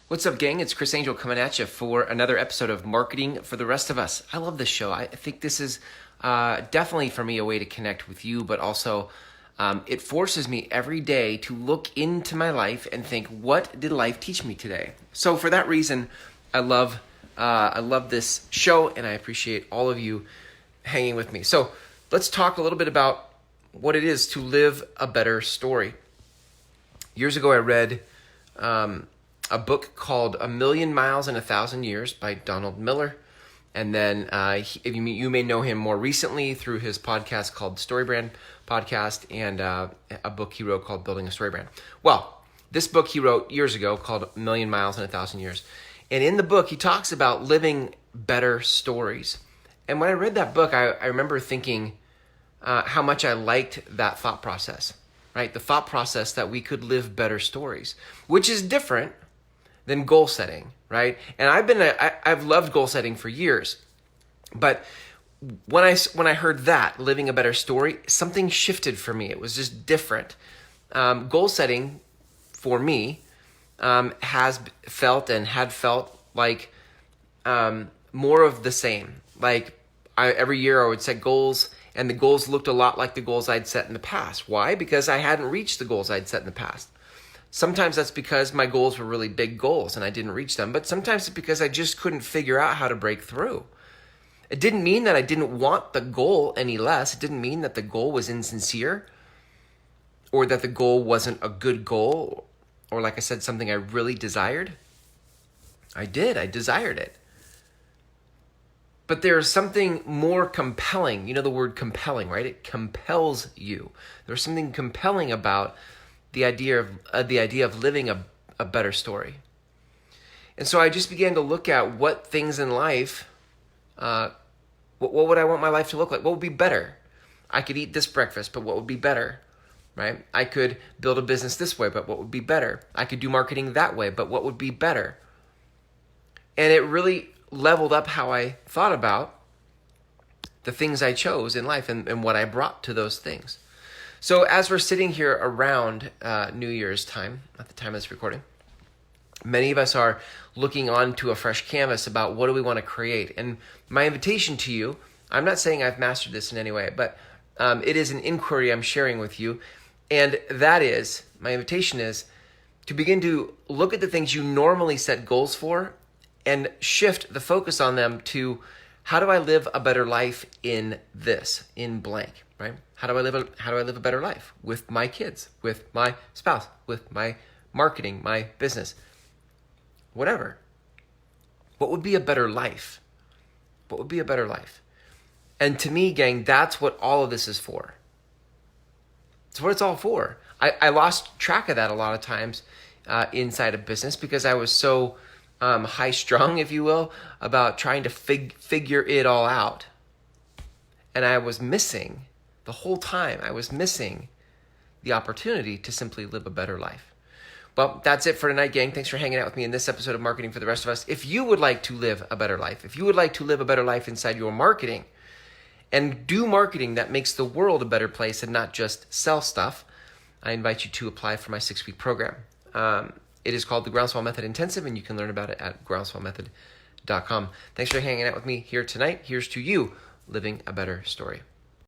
What's up, gang? It's Chris Angel coming at you for another episode of Marketing for the Rest of Us. I love this show. I think this is definitely for me a way to connect with you, but also it forces me every day to look into my life and think, what did life teach me today? So for that reason, I love this show, and I appreciate all of you hanging with me. So let's talk a little bit about what it is to live a better story. Years ago, I read a book called A Million Miles in a Thousand Years by Donald Miller. And then you may know him more recently through his podcast called Storybrand Podcast and a book he wrote called Building a Storybrand. Well, this book he wrote years ago called A Million Miles in a Thousand Years. And in the book, he talks about living better stories. And when I read that book, I remember thinking how much I liked that thought process, right? The thought process that we could live better stories, which is different than goal setting, right? And I've loved goal setting for years, but when I heard that, living a better story, something shifted for me. It was just different. Goal setting for me had felt like more of the same. Like every year I would set goals, and the goals looked a lot like the goals I'd set in the past. Why? Because I hadn't reached the goals I'd set in the past. Sometimes that's because my goals were really big goals and I didn't reach them, but sometimes it's because I just couldn't figure out how to break through. It didn't mean that I didn't want the goal any less. It didn't mean that the goal was insincere or that the goal wasn't a good goal or, like I said, something I really desired. I desired it. But there's something more compelling. You know the word compelling, right? It compels you. There's something compelling about the idea of living a better story. And so I just began to look at what things in life, what would I want my life to look like? What would be better? I could eat this breakfast, but what would be better, right? I could build a business this way, but what would be better? I could do marketing that way, but what would be better? And it really leveled up how I thought about the things I chose in life and what I brought to those things. So as we're sitting here around New Year's time, at the time of this recording, many of us are looking onto a fresh canvas about what do we want to create. And my invitation to you, I'm not saying I've mastered this in any way, but it is an inquiry I'm sharing with you. And that is, my invitation is to begin to look at the things you normally set goals for and shift the focus on them to, how do I live a better life in blank, right? How do I live a better life with my kids, with my spouse, with my marketing, my business, whatever? What would be a better life? What would be a better life? And to me, gang, that's what all of this is for. It's what it's all for. I lost track of that a lot of times inside of business because I was so high-strung, if you will, about trying to figure it all out. And I was missing, the whole time, the opportunity to simply live a better life. Well, that's it for tonight, gang. Thanks for hanging out with me in this episode of Marketing for the Rest of Us. If you would like to live a better life, if you would like to live a better life inside your marketing and do marketing that makes the world a better place and not just sell stuff, I invite you to apply for my 6-week program. It is called the Groundswell Method Intensive, and you can learn about it at groundswellmethod.com. Thanks for hanging out with me here tonight. Here's to you living a better story.